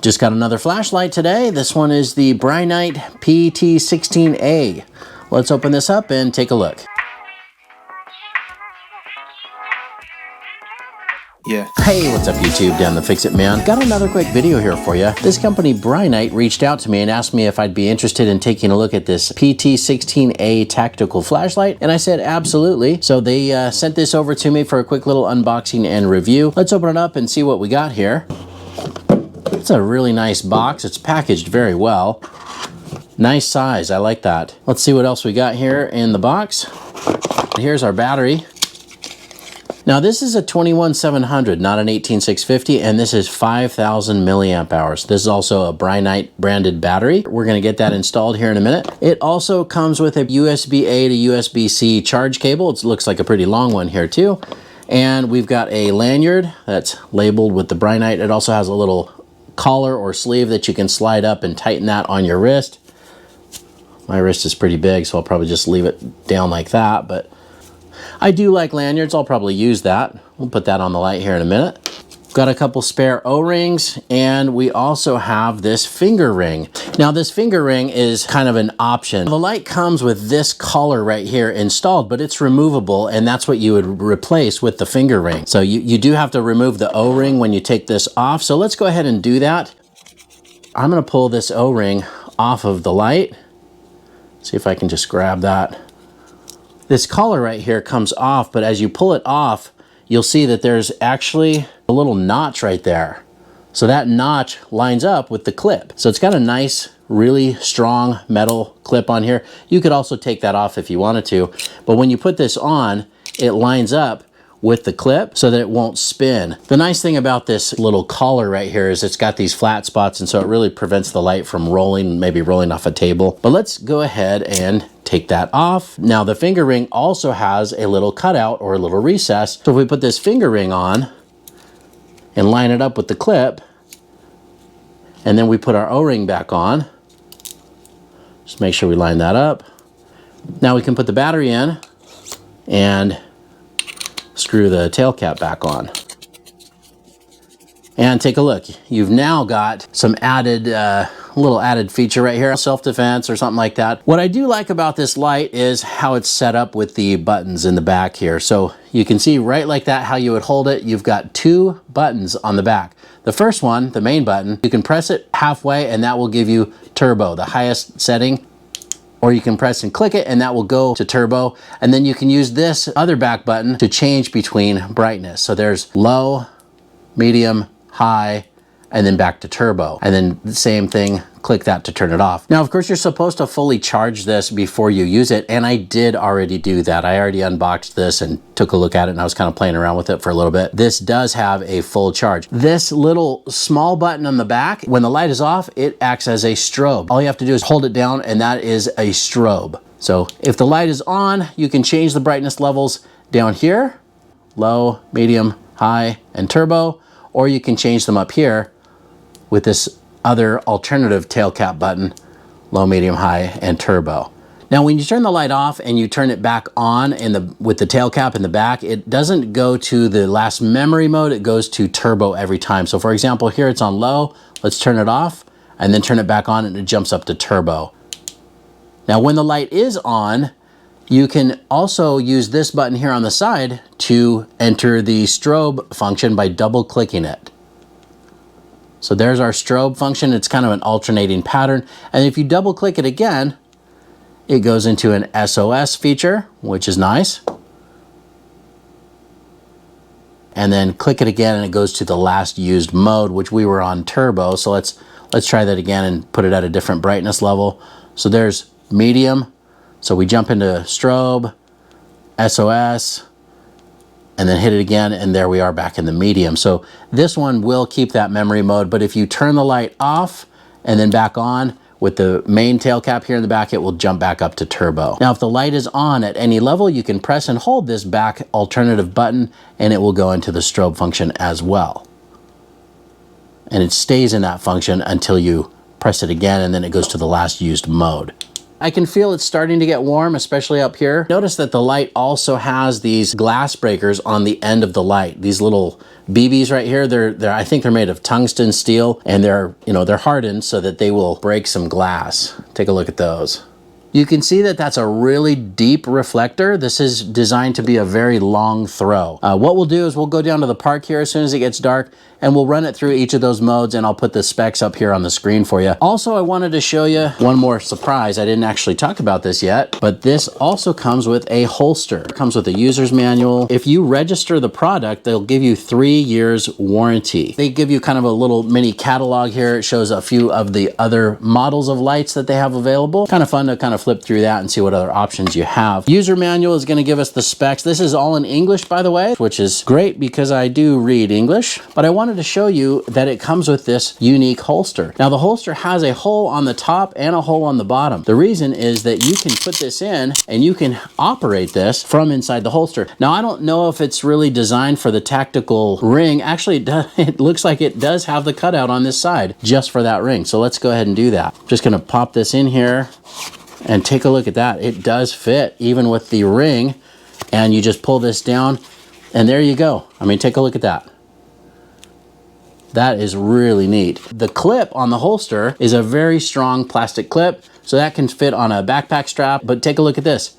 Just got another flashlight today. This one is the Brinyte PT16A. Let's open this up and take a look. Yeah. Hey, what's up YouTube? Dan the Fix-It Man. Got another quick video here for you. This company Brinyte reached out to me and asked me if I'd be interested in taking a look at this PT16A tactical flashlight, and I said absolutely. So they sent this over to me for a quick little unboxing and review. Let's open it up and see what we got here. It's a really nice box. It's packaged very well. Nice size, I like that. Let's see what else we got here in the box. Here's our battery. Now this is a 21700, not an 18650, and this is 5000 milliamp hours. This is also a Brinyte branded battery. We're gonna get that installed here in a minute. It also comes with a USB-A to USB-C charge cable. It looks like a pretty long one here too. And we've got a lanyard that's labeled with the Brinyte. It also has a little collar or sleeve that you can slide up and tighten that on your wrist. My wrist is pretty big, so I'll probably just leave it down like that, but I do like lanyards. I'll probably use that. We'll put that on the light here in a minute. Got a couple spare O-rings, and we also have this finger ring. Now this finger ring is kind of an option. The light comes with this collar right here installed, but it's removable, and that's what you would replace with the finger ring. So you do have to remove the O-ring when you take this off. So let's go ahead and do that. I'm gonna pull this O-ring off of the light. See if I can just grab that. This collar right here comes off, but as you pull it off, you'll see that there's actually a little notch right there. So that notch lines up with the clip. So it's got a nice, really strong metal clip on here. You could also take that off if you wanted to, but when you put this on, it lines up with the clip so that it won't spin. The nice thing about this little collar right here is it's got these flat spots, and so it really prevents the light from rolling, maybe rolling off a table. But let's go ahead and take that off. Now the finger ring also has a little cutout or a little recess. So if we put this finger ring on and line it up with the clip, and then we put our O-ring back on, just make sure we line that up. Now we can put the battery in and screw the tail cap back on. And take a look. You've now got some added, little added feature right here, self-defense or something like that. What I do like about this light is how it's set up with the buttons in the back here. So you can see right like that how you would hold it. You've got two buttons on the back. The first one, the main button, you can press it halfway and that will give you turbo, the highest setting. Or you can press and click it and that will go to turbo. And then you can use this other back button to change between brightness. So there's low, medium, high, and then back to turbo. And then the same thing, click that to turn it off. Now, of course, you're supposed to fully charge this before you use it, and I did already do that. I already unboxed this and took a look at it, and I was kind of playing around with it for a little bit. This does have a full charge. This little small button on the back, when the light is off, it acts as a strobe. All you have to do is hold it down, and that is a strobe. So if the light is on, you can change the brightness levels down here, low, medium, high, and turbo, or you can change them up here with this other alternative tail cap button, low, medium, high, and turbo. Now, when you turn the light off and you turn it back on with the tail cap in the back, it doesn't go to the last memory mode, it goes to turbo every time. So for example, here it's on low, let's turn it off and then turn it back on and it jumps up to turbo. Now, when the light is on, you can also use this button here on the side to enter the strobe function by double clicking it. So there's our strobe function. It's kind of an alternating pattern. And if you double click it again, it goes into an SOS feature, which is nice. And then click it again and it goes to the last used mode, which we were on turbo. So let's try that again and put it at a different brightness level. So there's medium. So we jump into strobe, SOS, and then hit it again, and there we are back in the medium. So this one will keep that memory mode, but if you turn the light off and then back on with the main tail cap here in the back, it will jump back up to turbo. Now, if the light is on at any level, you can press and hold this back alternative button and it will go into the strobe function as well. And it stays in that function until you press it again, and then it goes to the last used mode. I can feel it's starting to get warm, especially up here. Notice that the light also has these glass breakers on the end of the light. These little BBs right here, I think they're made of tungsten steel, and they're hardened so that they will break some glass. Take a look at those. You can see that that's a really deep reflector. This is designed to be a very long throw. What we'll do is we'll go down to the park here as soon as it gets dark, and we'll run it through each of those modes, and I'll put the specs up here on the screen for you. Also, I wanted to show you one more surprise. I didn't actually talk about this yet, but this also comes with a holster. It comes with a user's manual. If you register the product, they'll give you 3 years warranty. They give you kind of a little mini catalog here. It shows a few of the other models of lights that they have available. Kind of fun to kind of flip through that and see what other options you have. User manual is going to give us the specs. This is all in English, by the way, which is great because I do read English, but I wanted to show you that it comes with this unique holster. Now, the holster has a hole on the top and a hole on the bottom. The reason is that you can put this in and you can operate this from inside the holster. Now, I don't know if it's really designed for the tactical ring. Actually, it looks like it does have the cutout on this side just for that ring. So let's go ahead and do that. Just going to pop this in here and take a look at that. It does fit even with the ring, and you just pull this down and there you go. I mean, take a look at that. That is really neat. The clip on the holster is a very strong plastic clip, so that can fit on a backpack strap, but take a look at this.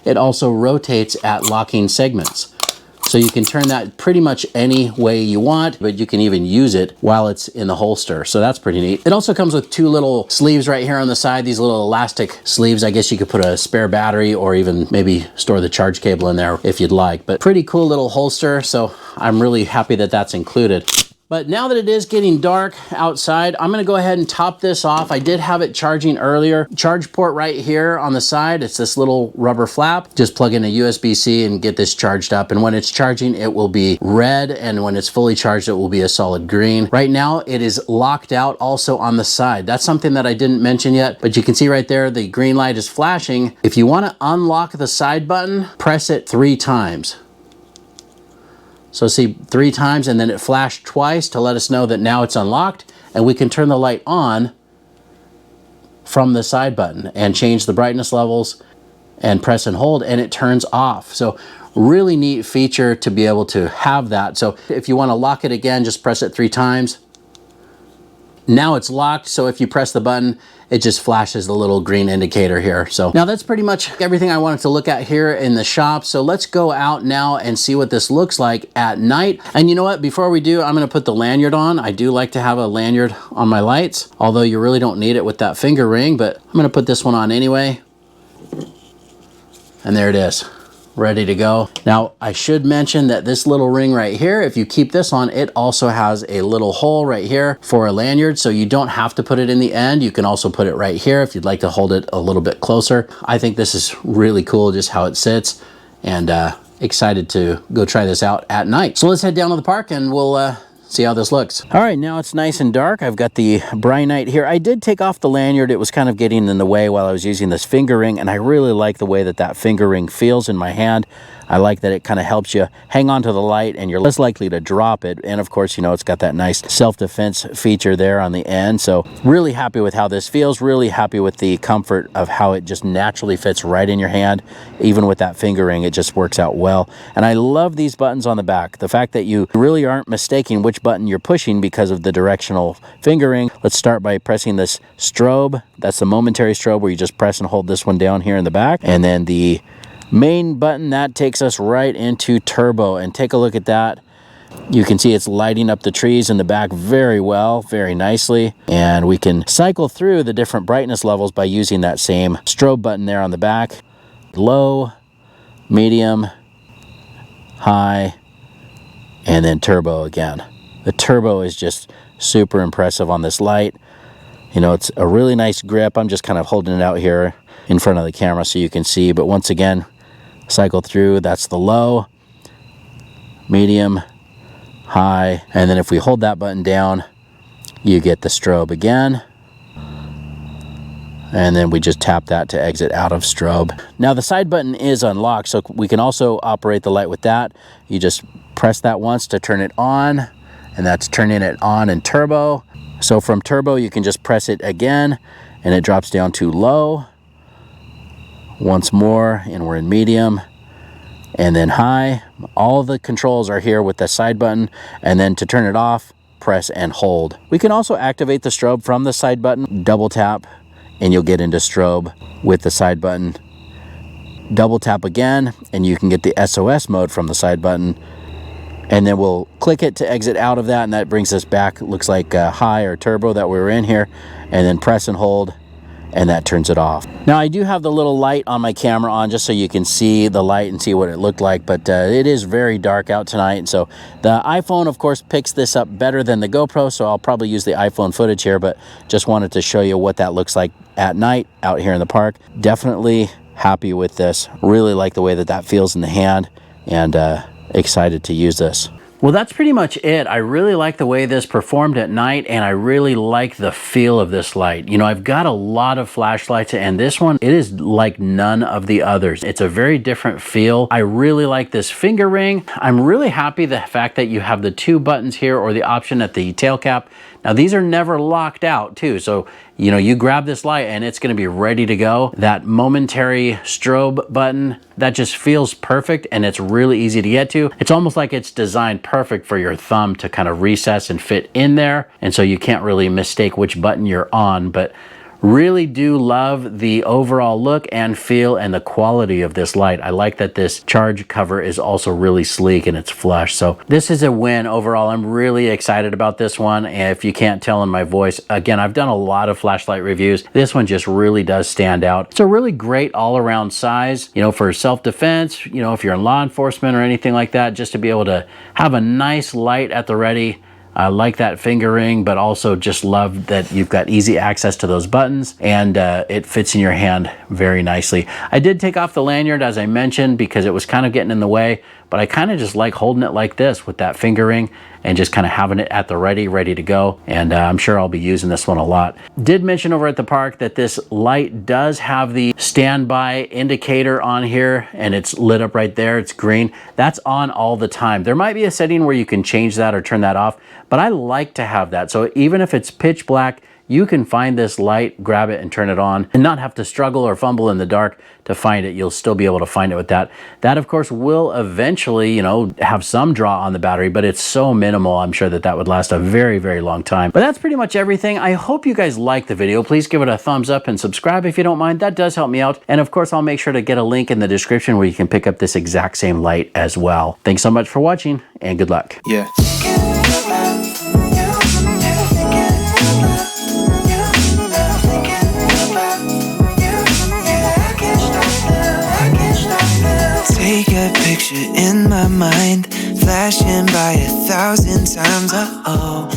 It also rotates at locking segments. So you can turn that pretty much any way you want, but you can even use it while it's in the holster. So that's pretty neat. It also comes with 2 little sleeves right here on the side, these little elastic sleeves. I guess you could put a spare battery or even maybe store the charge cable in there if you'd like, but pretty cool little holster. So I'm really happy that that's included. But now that it is getting dark outside, I'm gonna go ahead and top this off. I did have it charging earlier. Charge port right here on the side, it's this little rubber flap. Just plug in a USB-C and get this charged up. And when it's charging, it will be red. And when it's fully charged, it will be a solid green. Right now, it is locked out also on the side. That's something that I didn't mention yet, but you can see right there, the green light is flashing. If you wanna unlock the side button, press it 3 times. So see, 3 times, and then it flashed twice to let us know that now it's unlocked, and we can turn the light on from the side button and change the brightness levels and press and hold, and it turns off. So really neat feature to be able to have that. So if you want to lock it again, just press it 3 times. Now it's locked, so if you press the button, it just flashes the little green indicator here. So now that's pretty much everything I wanted to look at here in the shop. So let's go out now and see what this looks like at night. And you know what, before we do, I'm gonna put the lanyard on. I do like to have a lanyard on my lights, although you really don't need it with that finger ring, but I'm gonna put this one on anyway. And there it is, ready to go. Now, I should mention that this little ring right here, if you keep this on, it also has a little hole right here for a lanyard, so you don't have to put it in the end. You can also put it right here if you'd like to hold it a little bit closer. I think this is really cool just how it sits, and excited to go try this out at night. So let's head down to the park and we'll see how this looks. All right, now it's nice and dark. I've got the Brinyte here. I did take off the lanyard. It was kind of getting in the way while I was using this finger ring, and I really like the way that that finger ring feels in my hand. I like that it kind of helps you hang on to the light and you're less likely to drop it. And of course, you know, it's got that nice self-defense feature there on the end. So really happy with how this feels, really happy with the comfort of how it just naturally fits right in your hand. Even with that finger ring, it just works out well. And I love these buttons on the back. The fact that you really aren't mistaking which button you're pushing because of the directional fingering. Let's start by pressing this strobe. That's the momentary strobe where you just press and hold this one down here in the back. And then the main button, that takes us right into turbo, and take a look at that. You can see it's lighting up the trees in the back very well, very nicely, and we can cycle through the different brightness levels by using that same strobe button there on the back. Low, medium, high, and then turbo again. The turbo is just super impressive on this light. You know, it's a really nice grip. I'm just kind of holding it out here in front of the camera so you can see, but once again, cycle through. That's the low, medium, high, and then if we hold that button down, you get the strobe again, and then we just tap that to exit out of strobe. Now the side button is unlocked, so we can also operate the light with that. You just press that once to turn it on, and that's turning it on in turbo. So from turbo, you can just press it again, and it drops down to low. Once more, and we're in medium, and then high. All the controls are here with the side button, and then to turn it off, press and hold. We can also activate the strobe from the side button. Double tap, and you'll get into strobe with the side button. Double tap again, and you can get the SOS mode from the side button. And then we'll click it to exit out of that, and that brings us back. It looks like high or turbo that we were in here, and then press and hold, and that turns it off. Now I do have the little light on my camera on just so you can see the light and see what it looked like, but it is very dark out tonight, and so the iPhone of course picks this up better than the GoPro, so I'll probably use the iPhone footage here, but just wanted to show you what that looks like at night out here in the park. Definitely happy with this. Really like the way that that feels in the hand, and excited to use this. Well, that's pretty much it. I really like the way this performed at night, and I really like the feel of this light. You know, I've got a lot of flashlights, and this one, it is like none of the others. It's a very different feel. I really like this finger ring. I'm really happy the fact that you have the 2 buttons here, or the option at the tail cap. Now these are never locked out too, so you know, you grab this light and it's going to be ready to go. That momentary strobe button, that just feels perfect, and it's really easy to get to. It's almost like it's designed perfect for your thumb to kind of recess and fit in there, and so you can't really mistake which button you're on. But really do love the overall look and feel and the quality of this light. I like that this charge cover is also really sleek and it's flush. So this is a win overall. I'm really excited about this one. And if you can't tell in my voice, again, I've done a lot of flashlight reviews. This one just really does stand out. It's a really great all-around size, you know, for self-defense, you know, if you're in law enforcement or anything like that, just to be able to have a nice light at the ready. I like that finger ring, but also just love that you've got easy access to those buttons, and it fits in your hand very nicely. I did take off the lanyard, as I mentioned, because it was kind of getting in the way, but I kind of just like holding it like this with that finger ring and just kind of having it at the ready to go. And I'm sure I'll be using this one a lot. Did mention over at the park that this light does have the standby indicator on here, and it's lit up right there. It's green. That's on all the time. There might be a setting where you can change that or turn that off, but I like to have that. So even if it's pitch black, you can find this light, grab it and turn it on, and not have to struggle or fumble in the dark to find it. You'll still be able to find it with that. That of course will eventually, you know, have some draw on the battery, but it's so minimal. I'm sure that that would last a very long time. But that's pretty much everything. I hope you guys liked the video. Please give it a thumbs up and subscribe if you don't mind. That does help me out. And of course, I'll make sure to get a link in the description where you can pick up this exact same light as well. Thanks so much for watching, and good luck. Yeah. Take a picture in my mind, flashing by 1,000 times. Oh.